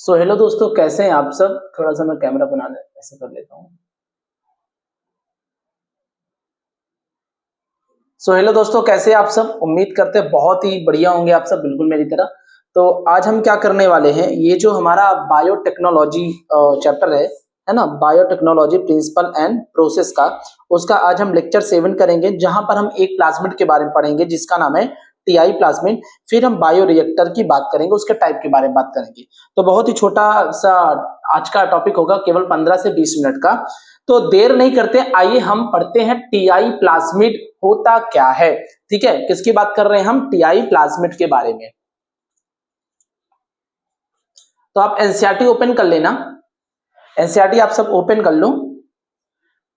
So hello दोस्तों, कैसे हैं आप सब। थोड़ा सा मैं कैमरा बना ले ऐसे कर लेता हूँ। सो हेलो दोस्तों, कैसे हैं आप सब। उम्मीद करते हैं बहुत ही बढ़िया होंगे आप सब, बिल्कुल मेरी तरह। तो आज हम क्या करने वाले हैं, ये जो हमारा बायोटेक्नोलॉजी चैप्टर है ना, बायोटेक्नोलॉजी प्रिंसिपल एंड प्रोसेस का, उसका आज हम लेक्चर 7 करेंगे, जहां पर हम एक प्लाज्मिड के बारे में पढ़ेंगे जिसका नाम है टीआई प्लाज्मिड। फिर हम बायो रिएक्टर की बात करेंगे, उसके टाइप के बारे में बात करेंगे। तो बहुत ही छोटा सा आज का टॉपिक होगा, केवल 15 से 20 मिनट का। तो देर नहीं करते, आइए हम पढ़ते हैं टीआई प्लाज्मिड होता क्या है। ठीक है, किसकी बात कर रहे हैं हम, टीआई प्लाज्मिड के बारे में। तो आप एनसीईआरटी ओपन कर लेना, एनसीईआरटी आप सब ओपन कर लो।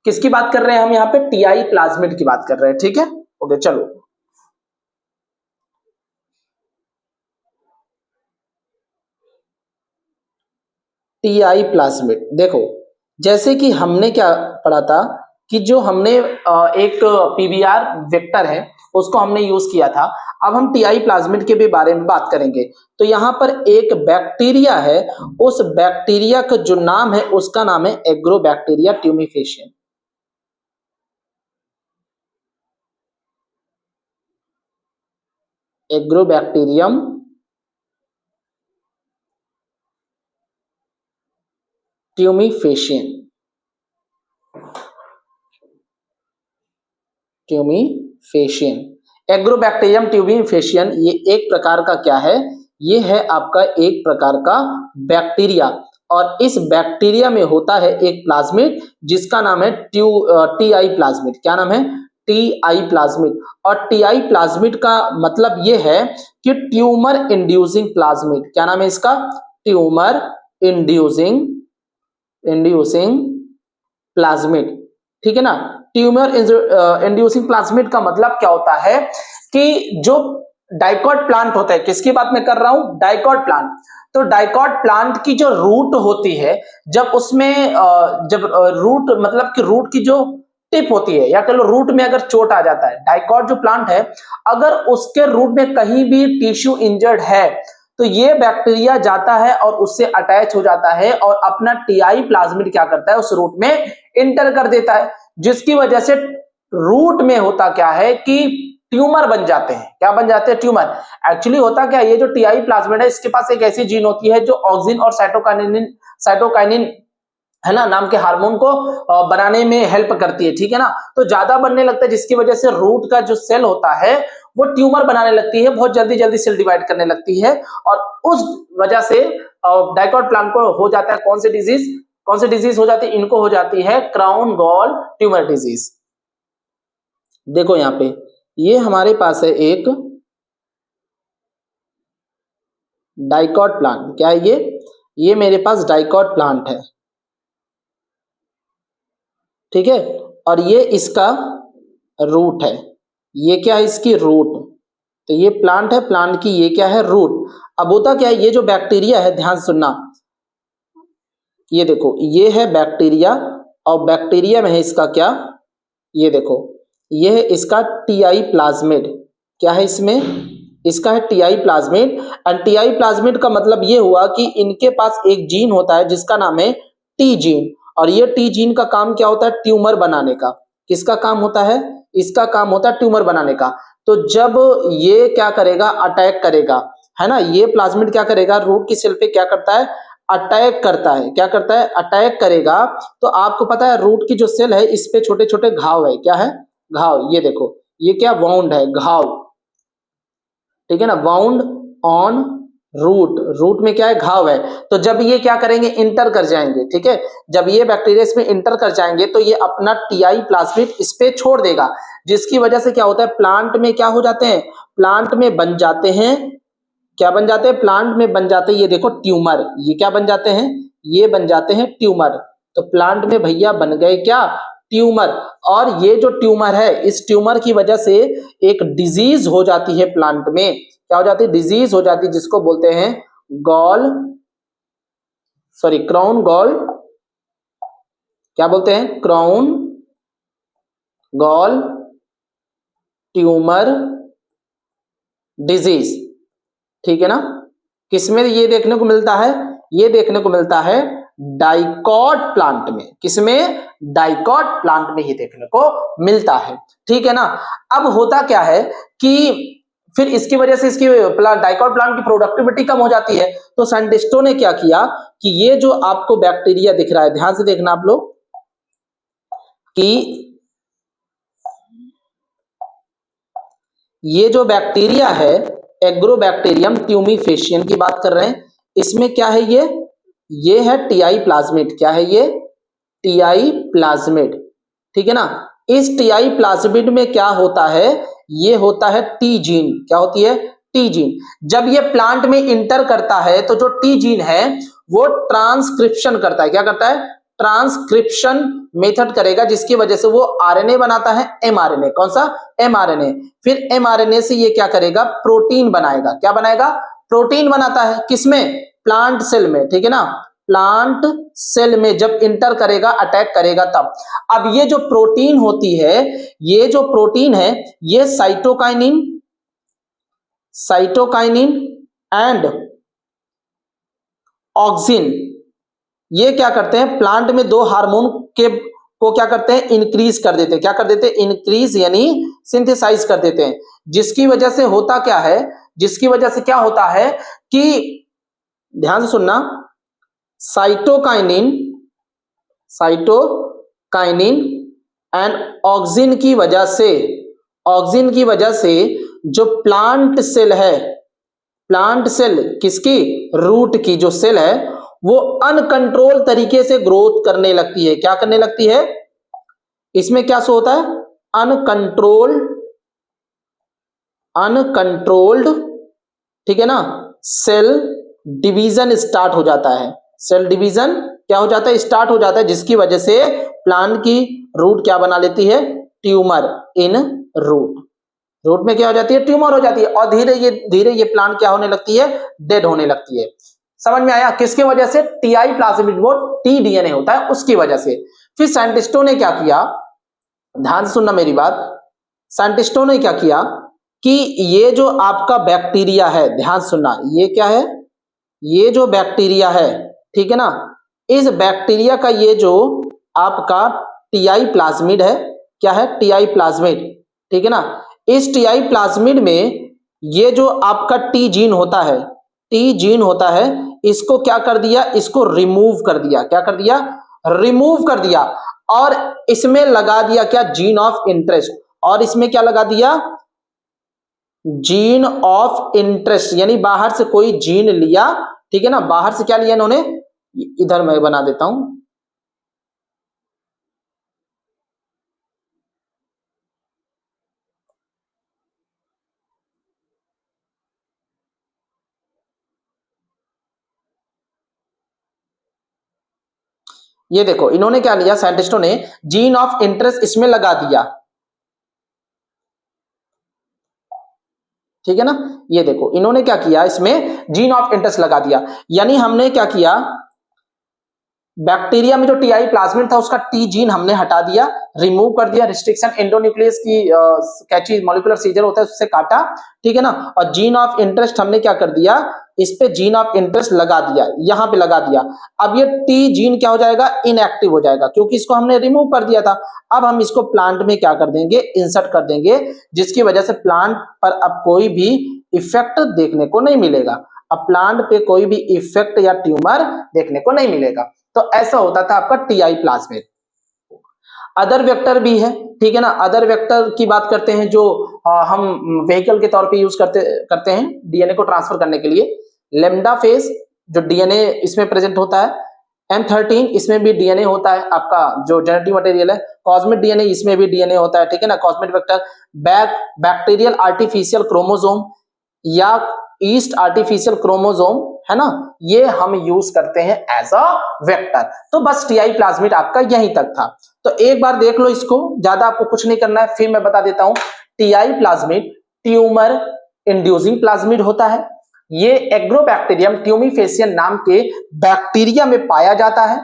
किसकी बात कर रहे हैं हम यहाँ पे, टीआई प्लाज्मिड की बात कर रहे हैं। ठीक है, ओके चलो। टीआई प्लाज्मिड देखो, जैसे कि हमने क्या पढ़ा था कि जो हमने एक पीबीआर वेक्टर है उसको हमने यूज किया था। अब हम टीआई प्लाज्मिड के भी बारे में बात करेंगे। तो यहाँ पर एक बैक्टीरिया है, उस बैक्टीरिया का जो नाम है उसका नाम है agrobacteria tumefaciens. Agrobacterium tumefaciens, tumefaciens, agrobacterium tumefaciens, ये एक प्रकार का क्या है, ये है आपका एक प्रकार का बैक्टीरिया। और इस बैक्टीरिया में होता है एक प्लाज्मिड जिसका नाम है टीआई प्लाज्मिड। क्या नाम है, टीआई प्लाज्मिड। और टीआई प्लाज्मिड का मतलब ये है कि ट्यूमर इंड्यूसिंग प्लाज्मिड। क्या नाम है इसका, ट्यूमर इंड्यूसिंग प्लाज्मिड। ठीक है ना। ट्यूमर इंड्यूसिंग प्लाज्मिड का मतलब क्या होता है कि जो डाइकॉट प्लांट होता है, किसकी बात मैं कर रहा हूं, डाइकॉट प्लांट। तो डाइकॉट प्लांट की जो रूट होती है, जब उसमें जब रूट मतलब कि रूट की जो टिप होती है, या कह लो रूट में अगर चोट आ जाता है, डाइकॉट जो प्लांट है अगर उसके रूट में कहीं भी टिश्यू इंजर्ड है, तो ये बैक्टीरिया जाता है और उससे अटैच हो जाता है और अपना टीआई प्लाज्मिड क्या करता है, उस रूट में इंटर कर देता है, जिसकी वजह से रूट में होता क्या है कि ट्यूमर बन जाते हैं। क्या बन जाते हैं, ट्यूमर। एक्चुअली होता क्या है, ये जो टीआई प्लाज्मिड है इसके पास एक ऐसी जीन होती है जो ऑक्सिन और साइटोकाइनिन है ना नाम के हार्मोन को बनाने में हेल्प करती है। ठीक है ना। तो ज्यादा बनने लगता है, जिसकी वजह से रूट का जो सेल होता है वो ट्यूमर बनाने लगती है, बहुत जल्दी जल्दी सेल डिवाइड करने लगती है। और उस वजह से डाइकॉट प्लांट को हो जाता है कौन सी डिजीज, कौन सी डिजीज हो जाती है, इनको हो जाती है क्राउन गॉल ट्यूमर डिजीज। देखो यहां पे ये हमारे पास है एक डाइकॉट प्लांट। क्या है ये मेरे पास डाइकॉट प्लांट है। ठीक है, और ये इसका रूट है। ये क्या है, इसकी रूट। तो ये प्लांट है, प्लांट की ये क्या है, रूट। अब होता क्या है, ये जो बैक्टीरिया है, ध्यान सुनना, ये देखो ये है बैक्टीरिया, और बैक्टीरिया में है इसका क्या, ये देखो ये है इसका टीआई प्लाज्मिड। क्या है इसमें, इसका है TI plasmid. And TI plasmid का मतलब ये हुआ कि इनके पास एक जीन होता है जिसका नाम है टी जीन। और ये टी जीन का काम क्या होता है, ट्यूमर बनाने का। किसका काम होता है, इसका काम होता है ट्यूमर बनाने का। तो जब ये क्या करेगा, अटैक करेगा, है ना, ये प्लाज्मिड क्या करेगा, रूट की सेल पे क्या करता है, अटैक करता है। क्या करता है, अटैक करेगा। तो आपको पता है रूट की जो सेल है इस पे छोटे छोटे घाव है। क्या है, घाव। ये देखो ये क्या, वाउंड है, घाव। ठीक है ना, वाउंड ऑन रूट, रूट में क्या है, घाव है। तो जब ये क्या करेंगे, इंटर कर जाएंगे। ठीक है, जब ये बैक्टीरिया इसमें इंटर कर जाएंगे तो ये अपना टीआई प्लाज्मिड इस पे छोड़ देगा, जिसकी वजह से क्या होता है, प्लांट में क्या हो जाते हैं, प्लांट में बन जाते हैं, क्या बन जाते हैं, प्लांट में बन जाते हैं, ये देखो ट्यूमर। ये क्या बन जाते हैं, ये बन जाते हैं ट्यूमर। तो प्लांट में भैया बन गए क्या, ट्यूमर। और ये जो ट्यूमर है, इस ट्यूमर की वजह से एक डिजीज हो जाती है प्लांट में। क्या हो जाती है, डिजीज हो जाती है, जिसको बोलते हैं गॉल क्राउन गॉल, क्या बोलते हैं, क्राउन गॉल ट्यूमर डिजीज। ठीक है ना। किसमें ये देखने को मिलता है, ये देखने को मिलता है डाइकॉट प्लांट में। किसमें? डाइकॉट प्लांट में ही देखने को मिलता है। ठीक है ना। अब होता क्या है कि फिर इसकी वजह से इसकी डाइकॉट प्लांट की प्रोडक्टिविटी कम हो जाती है। तो साइंटिस्टों ने क्या किया कि ये जो आपको बैक्टीरिया दिख रहा है, ध्यान से देखना आप लोग, कि ये जो बैक्टीरिया है एग्रोबैक्टीरियम ट्यूमीफेसियन की बात कर रहे हैं, इसमें क्या है? ये है टीआई प्लाज्मिड। क्या है ये? TI plasmid. ठीक है ना। इस टीआई प्लाज्मिड में क्या होता है? ये होता है टी जीन। क्या होती है? T gene. जब ये प्लांट में इंटर करता है तो जो टी जीन है वो ट्रांसक्रिप्शन करता है। क्या करता है? ट्रांसक्रिप्शन मेथड करेगा, जिसकी वजह से वो आरएनए बनाता है, एमआरएनए। कौन सा? एमआरएनए। फिर एमआरएनए से ये क्या करेगा? प्रोटीन बनाएगा। क्या बनाएगा? प्रोटीन बनाता है। किसमें? प्लांट सेल में। ठीक है ना। प्लांट सेल में जब इंटर करेगा, अटैक करेगा तब। अब ये जो प्रोटीन होती है, ये जो प्रोटीन है, ये साइटोकाइनिन एंड ऑक्सिन, ये क्या करते हैं? प्लांट में दो हार्मोन को क्या करते हैं? इंक्रीज कर देते हैं। क्या कर देते हैं? इंक्रीज यानी सिंथेसाइज कर देते हैं। जिसकी वजह से होता क्या है? जिसकी वजह से क्या होता है कि ध्यान से सुनना, साइटोकाइनिन एंड ऑक्सिन की वजह से जो प्लांट सेल है, प्लांट सेल किसकी? रूट की जो सेल है वो अनकंट्रोल तरीके से ग्रोथ करने लगती है। क्या करने लगती है? इसमें क्या शो होता है? अनकंट्रोल्ड। ठीक है ना। सेल डिवीजन स्टार्ट हो जाता है। सेल डिवीजन क्या हो जाता है? स्टार्ट हो जाता है, जिसकी वजह से प्लांट की रूट क्या बना लेती है? ट्यूमर इन रूट में क्या हो जाती है? ट्यूमर हो जाती है। और धीरे ये प्लांट क्या होने लगती है? डेड होने लगती है। समझ में आया? किसके वजह से? टीआई प्लाज्मिड, वो टी डीएनए होता है, उसकी वजह से। फिर साइंटिस्टों ने क्या किया, ध्यान से सुनना मेरी बात। साइंटिस्टों ने क्या किया कि ये जो आपका बैक्टीरिया है, ध्यान सुनना, ये क्या है? ये जो बैक्टीरिया है, ठीक है ना, इस बैक्टीरिया का ये जो आपका टीआई प्लाज्मिड है, क्या है? TI plasmid. ठीक है ना। इस टीआई प्लाज्मिड में ये जो आपका टी जीन होता है, इसको क्या कर दिया? इसको रिमूव कर दिया। क्या कर दिया? रिमूव कर दिया। और इसमें लगा दिया क्या? Gene of interest. और इसमें क्या लगा दिया? जीन ऑफ इंटरेस्ट, यानी बाहर से कोई जीन लिया। ठीक है ना। बाहर से क्या लिया इन्होंने? इधर मैं बना देता हूं। ये देखो, इन्होंने क्या लिया? साइंटिस्टों ने जीन ऑफ इंटरेस्ट इसमें लगा दिया। ठीक है ना। ये देखो, इन्होंने क्या किया? इसमें जीन ऑफ इंटरेस्ट लगा दिया। यानी हमने क्या किया? बैक्टीरिया में जो टीआई प्लाज्मिड था उसका टी जीन हमने हटा दिया, रिमूव कर दिया। रिस्ट्रिक्शन एंडोन्यूक्लियस की कैची मॉलिक्यूलर सीजर होता है, उससे काटा। ठीक है ना। और जीन ऑफ इंटरेस्ट हमने क्या कर दिया? इस पे जीन ऑफ इंटरेस्ट लगा दिया, यहां पे लगा दिया। अब ये टी जीन क्या हो जाएगा? इनएक्टिव हो जाएगा, क्योंकि इसको हमने रिमूव कर दिया था। अब हम इसको प्लांट में क्या कर देंगे? इंसर्ट कर देंगे, जिसकी वजह से प्लांट पर अब कोई भी इफेक्ट देखने को नहीं मिलेगा। अब प्लांट पे कोई भी इफेक्ट या ट्यूमर देखने को नहीं मिलेगा। तो ऐसा होता था आपका टीआई प्लाज्मिड। अदर वेक्टर भी है। ठीक है ना। अदर वेक्टर की बात करते हैं जो हम व्हीकल के तौर पे यूज करते हैं डीएनए को ट्रांसफर करने के लिए। लेम्डा फेज जो डीएनए इसमें प्रेजेंट होता है, M13 इसमें भी डीएनए होता है आपका जो जेनेटिक मटेरियल है। कॉस्मेट डीएनए इसमें भी डीएनए होता है। ठीक है ना। कॉस्मेट वेक्टर, बैक्टीरियल आर्टिफिशियल क्रोमोसोम या ईस्ट आर्टिफिशियल क्रोमोसोम, है ना, ये हम यूज करते हैं एज अ वेक्टर। तो बस टीआई प्लाज्मिड आपका यहीं तक था। तो एक बार देख लो इसको, ज्यादा आपको कुछ नहीं करना है। फिर मैं बता देता हूं, TI plasmid tumour inducing plasmid होता है। ये एग्रोबैक्टीरियम ट्यूमीफेसियन नाम के बैक्टीरिया में पाया जाता है।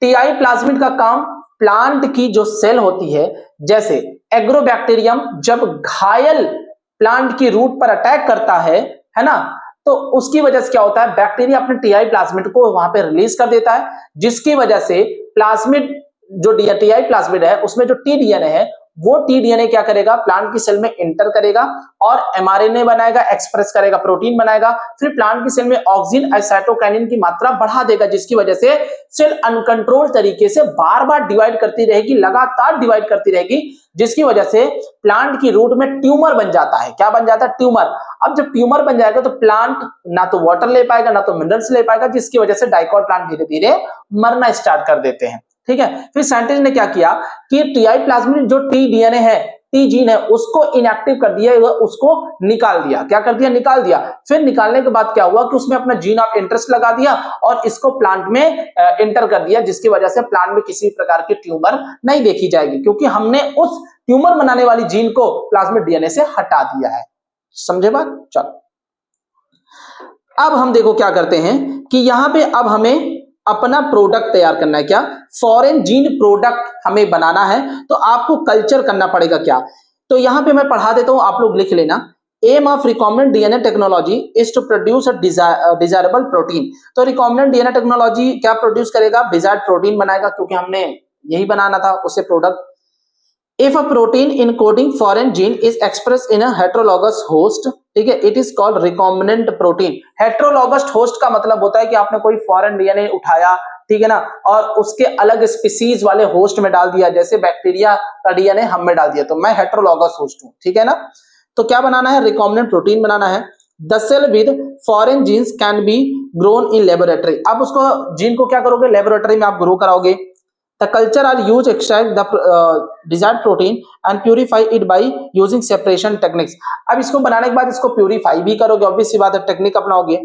टीआई प्लाज्मिड का काम प्लांट की जो सेल होती है, जैसे एग्रोबैक्टीरियम जब घायल प्लांट की रूट पर अटैक करता है ना, तो उसकी वजह से क्या होता है, बैक्टीरिया अपने टीआई प्लाज्मिड को वहां पे रिलीज कर देता है, जिसकी वजह से प्लाज्मिड जो टीआई प्लाज्मिड है उसमें जो टीडीएनए है वो टीडीएनए क्या करेगा, प्लांट की सेल में एंटर करेगा और एमआरएनए बनाएगा, एक्सप्रेस करेगा, प्रोटीन बनाएगा, फिर प्लांट की सेल में ऑक्सिन और साइटोकाइनिन की मात्रा बढ़ा देगा, जिसकी वजह से सेल अनकंट्रोल तरीके से बार बार डिवाइड करती रहेगी, लगातार डिवाइड करती रहेगी, जिसकी वजह से प्लांट की रूट में ट्यूमर बन जाता है। क्या बन जाता है, ट्यूमर। अब जब ट्यूमर बन जाएगा तो प्लांट ना तो वाटर ले पाएगा ना तो मिनरल्स ले पाएगा, जिसकी वजह से डाइकॉट प्लांट धीरे धीरे मरना स्टार्ट कर देते हैं। ठीक है, फिर साइंटिस्ट ने क्या किया कि टीआई प्लाज्मिड जो टीडीएनए है, टी जीन है, उसको इनएक्टिव कर दिया, उसको निकाल दिया। क्या कर दिया, निकाल दिया। फिर निकालने के बाद क्या हुआ कि उसमें अपना जीन ऑफ इंटरेस्ट लगा दिया और इसको प्लांट में एंटर कर दिया, जिसकी वजह से प्लांट में किसी प्रकार की ट्यूमर नहीं देखी जाएगी, क्योंकि हमने उस ट्यूमर बनाने वाली जीन को प्लाज्मिड डीएनए से हटा दिया है। समझे बात? चलो अब हम देखो क्या करते हैं कि यहां पे अब हमें अपना प्रोडक्ट तैयार करना है। क्या, फॉरेन जीन प्रोडक्ट हमें बनाना है, तो आपको कल्चर करना पड़ेगा। क्या, तो यहां पे मैं पढ़ा देता हूं, आप लोग लिख लेना। Aim of recombinant DNA technology is to produce a desirable protein. तो रिकॉम्बिनेंट डीएनए टेक्नोलॉजी क्या प्रोड्यूस करेगा, डिजायर्ड प्रोटीन बनाएगा, क्योंकि हमने यही बनाना था उससे product. If a protein encoding foreign gene is expressed in a heterologous host, ठीक है, it is called recombinant protein। heterologous host का मतलब होता है कि आपने कोई फॉरेन डीएनए उठाया, ठीक है ना, और उसके अलग स्पीसीज वाले होस्ट में डाल दिया, जैसे बैक्टीरिया का डीएनए हम में डाल दिया, तो मैं हेटेरोलॉगस होस्ट हूं। ठीक है ना, तो क्या बनाना है, रिकॉम्बिनेंट प्रोटीन बनाना है। The cell with foreign genes can be grown in laboratory। अब उसको जीन को क्या करोगे, लेबोरेटरी में आप ग्रो कराओगे। The culture are used extract the desired protein and purify it by using separation techniques। अब इसको बनाने के बाद इसको प्यूरिफाई भी करोगे, ऑब्वियस सी बात है, technique अपनाओगे।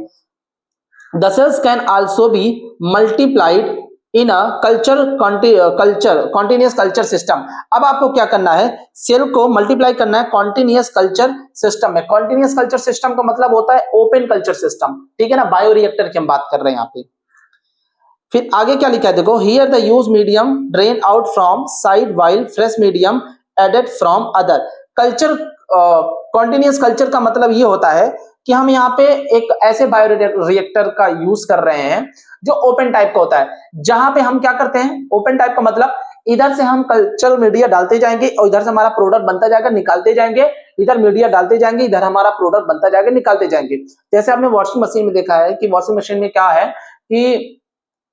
The cells can also be multiplied in a continuous culture system। अब आपको क्या करना है, सेल को मल्टीप्लाई करना है कॉन्टिन्यूअस कल्चर सिस्टम में। कॉन्टिन्यूअस कल्चर सिस्टम का मतलब होता है ओपन कल्चर सिस्टम, ठीक है ना, बायोरिएक्टर की हम बात कर रहे हैं यहाँ पे। फिर आगे क्या लिखा है देखो, here the use medium drain out from side while fresh medium added from other culture. Continuous culture का मतलब ये होता है कि हम यहाँ पे एक ऐसे बायोरिएक्टर का यूज कर रहे हैं जो ओपन टाइप का होता है, जहां पे हम क्या करते हैं, ओपन टाइप का मतलब इधर से हम कल्चर मीडिया डालते जाएंगे और इधर से हमारा प्रोडक्ट बनता जाएगा, निकालते जाएंगे, इधर मीडिया डालते जाएंगे, इधर हमारा प्रोडक्ट बनता जाएगा, निकालते जाएंगे। जैसे आपने वॉशिंग मशीन में देखा है कि वॉशिंग मशीन में क्या है कि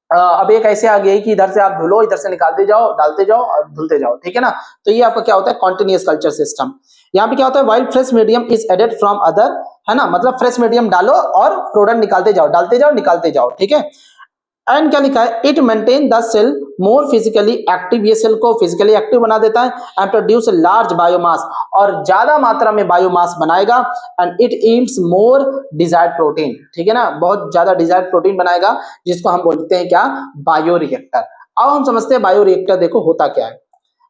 अब एक ऐसे आ गया है कि इधर से आप धुलो, इधर से निकालते जाओ, डालते जाओ और धुलते जाओ, ठीक है ना। तो ये आपका क्या होता है, कॉन्टिन्यूअस कल्चर सिस्टम। यहाँ पे क्या होता है, while fresh medium is added from other, है ना, मतलब फ्रेश मीडियम डालो और प्रोडक्ट निकालते जाओ, डालते जाओ, निकालते जाओ, ठीक है। एंड क्या लिखा है, it maintain the cell more physically active, ये सेल को फिजिकली एक्टिव बना देता है। एंड प्रोड्यूस लार्ज बायोमास, और ज्यादा मात्रा में बायोमास बनाएगा। And it yields more desired protein, ठीक है ना, बहुत ज्यादा डिजायर्ड प्रोटीन बनाएगा, जिसको हम बोलते हैं क्या, बायोरिएक्टर। अब हम समझते हैं बायोरिएक्टर देखो होता क्या है।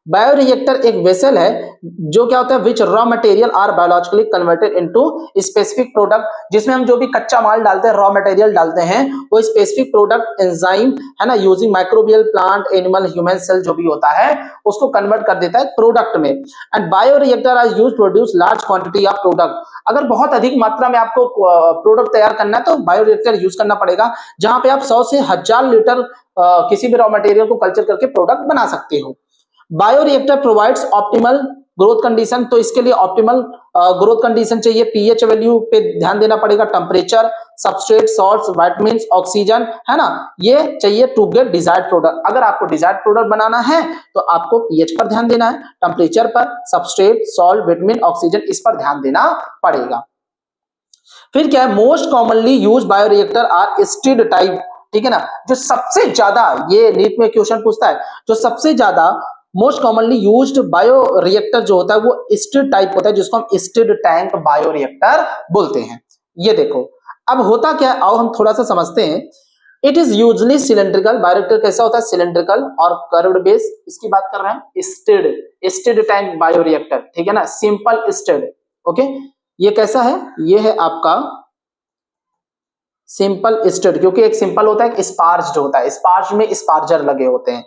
बायोरिएक्टर एक वेसल है जो क्या होता है, which raw material are biologically converted into specific product, जिसमें हम जो भी कच्चा माल डालते हैं, रॉ मटेरियल डालते हैं, वो स्पेसिफिक प्रोडक्ट एंजाइम, है ना, using microbial, plant, animal, human cell जो भी होता है उसको कन्वर्ट कर देता है प्रोडक्ट में। And bioreactor are used to produce large quantity of product. अगर बहुत अधिक मात्रा में आपको प्रोडक्ट तैयार करना है तो बायोरिएक्टर यूज करना पड़ेगा, जहां पे आप 100 से 1000 लीटर किसी भी रॉ मटेरियल को कल्चर करके प्रोडक्ट बना सकते हो। Bioreactor provides optimal growth condition, तो इसके लिए ऑप्टिमल ग्रोथ कंडीशन चाहिए। पीएच वैल्यू पे ध्यान देना पड़ेगा, temperature, substrate, salts, vitamins, oxygen, है ना, ये चाहिए टू गेट डिजायर्ड प्रोडक्ट। अगर आपको डिजायर्ड प्रोडक्ट बनाना है तो आपको पीएच पर ध्यान देना है, टेम्परेचर पर, सबस्ट्रेट, सॉल्ट, विटामिन, ऑक्सीजन, इस पर ध्यान देना पड़ेगा। फिर क्या है, most commonly use bioreactor are stirred type, ठीक है ना, जो सबसे ज्यादा, ये नीट में क्वेश्चन पूछता है, जो सबसे ज्यादा मोस्ट कॉमनली यूज्ड बायोरिएक्टर जो होता है वो स्टिर्ड टाइप होता है, जिसको हम स्टिर्ड टैंक बायोरिएक्टर बोलते हैं। ये देखो अब होता क्या है, आओ हम थोड़ा सा समझते हैं। It is usually cylindrical, bioreactor कैसा होता है, सिलेंड्रिकल और कर्व्ड बेस, इसकी बात कर रहे हैं। स्टिर्ड टैंक बायोरिएक्टर, ठीक है ना, सिंपल स्टिर्ड, ओके। ये कैसा है, ये है आपका सिंपल स्टिर्ड, क्योंकि एक सिंपल होता है, एक स्पार्ज्ड होता है, स्पार्ज में स्पार्जर लगे होते हैं।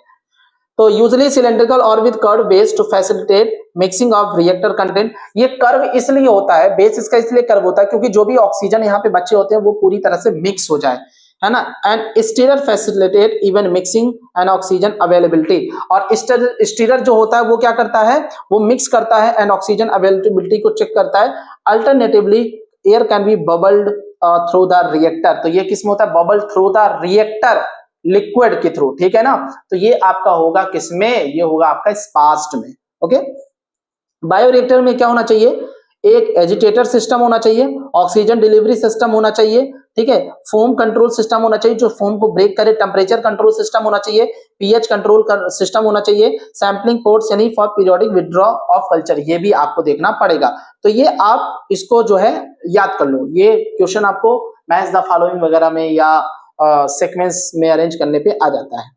तो यूजली सिलेंड्रिकल और with curve base to facilitate mixing of reactor content. ये कर्व इसलिए होता है, बेस इसका इसलिए कर्व होता है क्योंकि जो भी ऑक्सीजन यहाँ पे बचे होते हैं वो पूरी तरह से मिक्स हो जाए, है ना। And stirrer facilitate even mixing and oxygen availability. और स्टीरर जो होता है वो क्या करता है, वो मिक्स करता है एंड ऑक्सीजन अवेलेबिलिटी को चेक करता है। Alternatively air can be bubbled through the reactor. तो ये किसमें होता है, bubble through the reactor, liquid के थ्रू, ठीक है ना। तो ये आपका होगा किसमें, ये होगा आपका स्पास्ट में। ओके, बायोरिएक्टर में क्या होना चाहिए, एक एजिटेटर सिस्टम होना चाहिए, ऑक्सीजन डिलीवरी सिस्टम होना चाहिए, ठीक है, फोम कंट्रोल सिस्टम होना चाहिए जो फोम को ब्रेक करे, टेम्परेचर कंट्रोल सिस्टम होना चाहिए, पीएच कंट्रोल सिस्टम होना चाहिए, सैंपलिंग पोर्ट्स यानी for periodic withdraw of culture, ये भी आपको देखना पड़ेगा। तो ये आप इसको जो है याद कर लो, ये क्वेश्चन आपको मैच द फॉलोइंग वगैरह में या सीक्वेंस में अरेंज करने पे आ जाता है।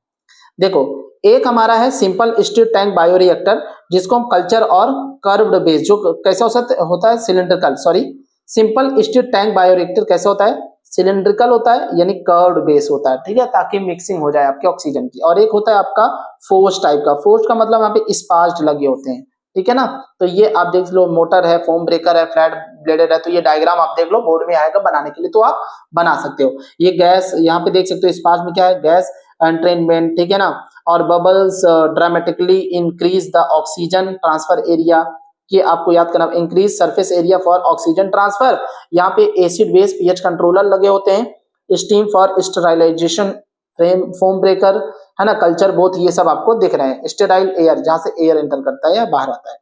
देखो, एक हमारा है सिंपल स्टील टैंक बायोरिएक्टर जिसको हम कल्चर और कर्व्ड बेस, जो कैसे होता है cylindrical, sorry, simple steel tank bioreactor कैसे होता है, सिलिंड्रिकल होता है यानी कर्व्ड बेस होता है, ठीक है, ताकि मिक्सिंग हो जाए आपके ऑक्सीजन की। और एक होता है आपका फोर्स टाइप का, फोर्स का मतलब यहाँ पे स्पार्ज लगे होते हैं, ठीक है ना। तो ये आप देख लो, मोटर है, फोम ब्रेकर है, फ्लैट ब्लेडेड है, तो ये डायग्राम आप देख लो, बोर्ड में आएगा बनाने के लिए, तो आप बना सकते हो। ये गैस यहाँ पे देख सकते हो, स्पार्ज में क्या है, गैस एंट्रेनमेंट, ठीक है ना। और bubbles dramatically increase the oxygen transfer area, ये आपको याद करना, increase surface area for oxygen transfer. यहाँ पे एसिड बेस पीएच कंट्रोलर लगे होते हैं, steam for sterilization, frame foam breaker, है ना, कल्चर बोथ, ये सब आपको दिख रहे हैं। स्टेराइल एयर, जहां से एयर एंटर करता है या बाहर आता है।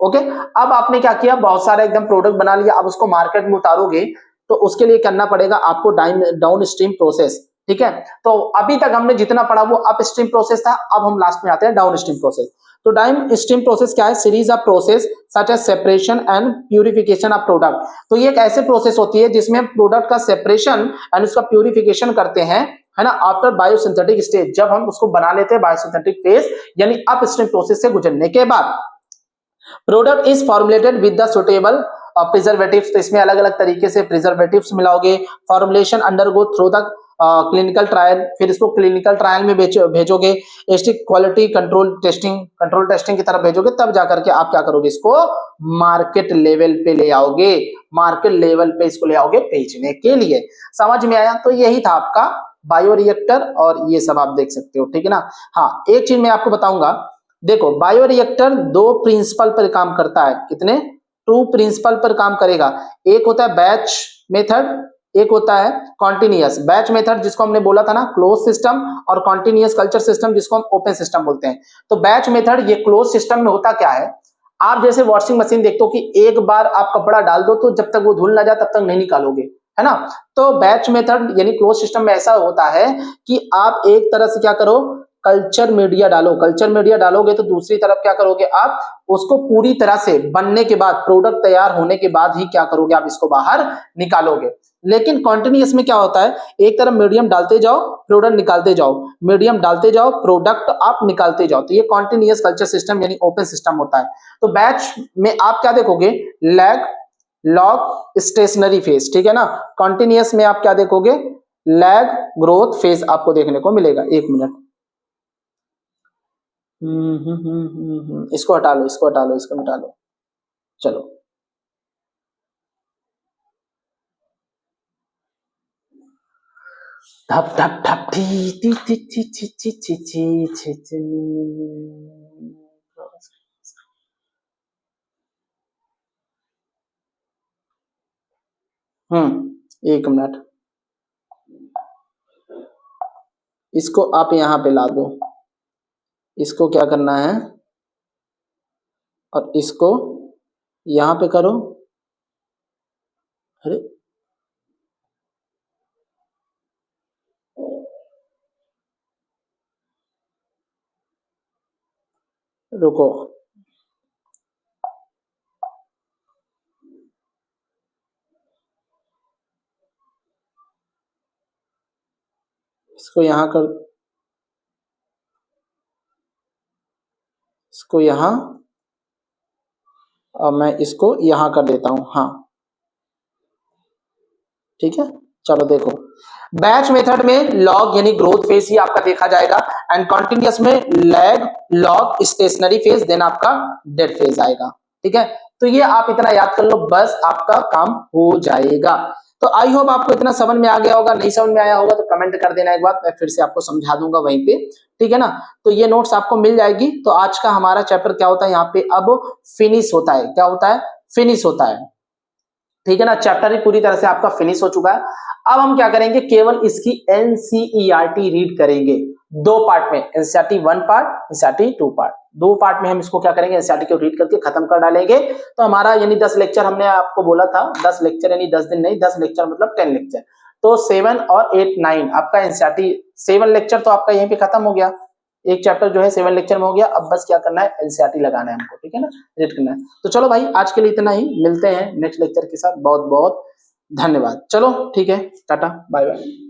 ओके, अब आपने क्या किया, बहुत सारा एकदम प्रोडक्ट बना लिया, अब उसको मार्केट में उतारोगे तो उसके लिए करना पड़ेगा आपको डाउन स्ट्रीम प्रोसेस, ठीक है। तो अभी तक हमने जितना पढ़ा वो अप स्ट्रीम प्रोसेस था, अब हम लास्ट में आते हैं डाउन स्ट्रीम प्रोसेस। तो डाउन स्ट्रीम प्रोसेस क्या है, series of process such as separation and purification of product. तो ये एक ऐसे प्रोसेस होती है जिसमें प्रोडक्ट का सेपरेशन एंड उसका प्यूरिफिकेशन करते हैं, है ना, आफ्टर बायोसिंथेटिक स्टेज, जब हम उसको बना लेते हैं बायोसिंथेटिक फेज यानी अप स्ट्रीम प्रोसेस से गुजरने के बाद। Product is formulated with the suitable preservatives, तो इसमें अलग अलग तरीके से प्रिजर्वेटिव्स मिलाओगे। Formulation undergo through the clinical trial, फिर इसको क्लिनिकल ट्रायल में भेजोगे, स्ट्रिक्ट क्वालिटी कंट्रोल टेस्टिंग की तरफ भेजोगे, तब जाकर के आप क्या करोगे, इसको मार्केट लेवल पे ले आओगे, मार्केट लेवल पे इसको ले आओगे बेचने के लिए। समझ में आया, तो यही था आपका बायोरिएक्टर, और ये सब आप देख सकते हो, ठीक है ना। हाँ, एक चीज मैं आपको बताऊंगा, देखो बायोरिएक्टर दो प्रिंसिपल पर काम करता है, कितने, टू प्रिंसिपल पर काम करेगा। एक होता है बैच मेथड, एक होता है कॉन्टिन्यूअस। बैच मेथड जिसको हमने बोला था ना क्लोज सिस्टम, और कॉन्टिन्यूअस कल्चर सिस्टम जिसको हम ओपन सिस्टम बोलते हैं। तो बैच मेथड ये क्लोज सिस्टम में होता क्या है, आप जैसे वॉशिंग मशीन देखते हो कि एक बार आप कपड़ा डाल दो तो जब तक वो धुल ना जाए तब तक नहीं निकालोगे, है ना। तो बैच मेथड यानी क्लोज सिस्टम में ऐसा होता है कि आप एक तरह से क्या करो, कल्चर मीडिया डालो, कल्चर मीडिया डालोगे तो दूसरी तरफ क्या करोगे, आप उसको पूरी तरह से बनने के बाद, प्रोडक्ट तैयार होने के बाद ही क्या करोगे, आप इसको बाहर निकालोगे। लेकिन कॉन्टिन्यूअस में क्या होता है, एक तरफ मीडियम डालते जाओ, प्रोडक्ट निकालते जाओ, मीडियम डालते जाओ, प्रोडक्ट आप निकालते जाओ, तो ये कॉन्टिन्यूअस कल्चर सिस्टम यानी ओपन सिस्टम होता है। तो बैच में आप क्या देखोगे, लैग, लॉग, स्टेशनरी फेज, ठीक है ना। कॉन्टिन्यूअस में आप क्या देखोगे, लैग, ग्रोथ फेज आपको देखने को मिलेगा। एक मिनट, इसको हटा लो, इसको हटा लो, इसको हटा लो, चलो। धप धप धप T T T T T T T T T. एक मिनट, इसको आप यहां पे ला दो, इसको क्या करना है, और इसको यहां पे करो। अरे रुको, इसको यहां कर, इसको यहां, और मैं इसको यहां कर देता हूं, हाँ ठीक है। चलो देखो, बैच मेथड में लॉग यानी ग्रोथ फेज ही आपका देखा जाएगा, एंड कॉन्टिन्यूअस में lag, log, stationary phase, then आपका डेड फेज आएगा। ठीक है, तो ये आप इतना याद कर लो, बस आपका काम हो जाएगा। तो आई होप आपको इतना समझ में आ गया होगा। नहीं समझ में आया होगा तो कमेंट कर देना एक बार, मैं फिर से आपको समझा दूंगा वहीं पे। ठीक है ना, तो ये नोट्स आपको मिल जाएगी। तो आज का हमारा चैप्टर क्या होता है यहाँ पे, अब फिनिश होता है। क्या होता है? फिनिश होता है। ठीक है ना, चैप्टर ही पूरी तरह से आपका फिनिश हो चुका है। अब हम क्या करेंगे, केवल इसकी एनसीईआरटी रीड करेंगे दो पार्ट में, एनसीईआरटी 1 पार्ट, एनसीईआरटी 2 पार्ट। दो पार्ट में हम इसको क्या करेंगे, एनसीईआरटी को रीड करके खत्म कर डालेंगे। तो हमारा यानी 10 लेक्चर, हमने आपको बोला था 10 लेक्चर, यानी 10 दिन नहीं, 10 लेक्चर मतलब 10 लेक्चर। तो 7 और 8 9 आपका एनसीईआरटी 7 लेक्चर तो आपका यहीं पे खत्म हो गया। एक चैप्टर जो है 7 लेक्चर में हो गया। अब बस क्या करना है, एनसीईआरटी लगाना है हमको। ठीक है ना, रीड करना है। तो चलो भाई, आज के लिए इतना ही, मिलते हैं नेक्स्ट लेक्चर के साथ। बहुत बहुत धन्यवाद। चलो ठीक है, टाटा बाय बाय।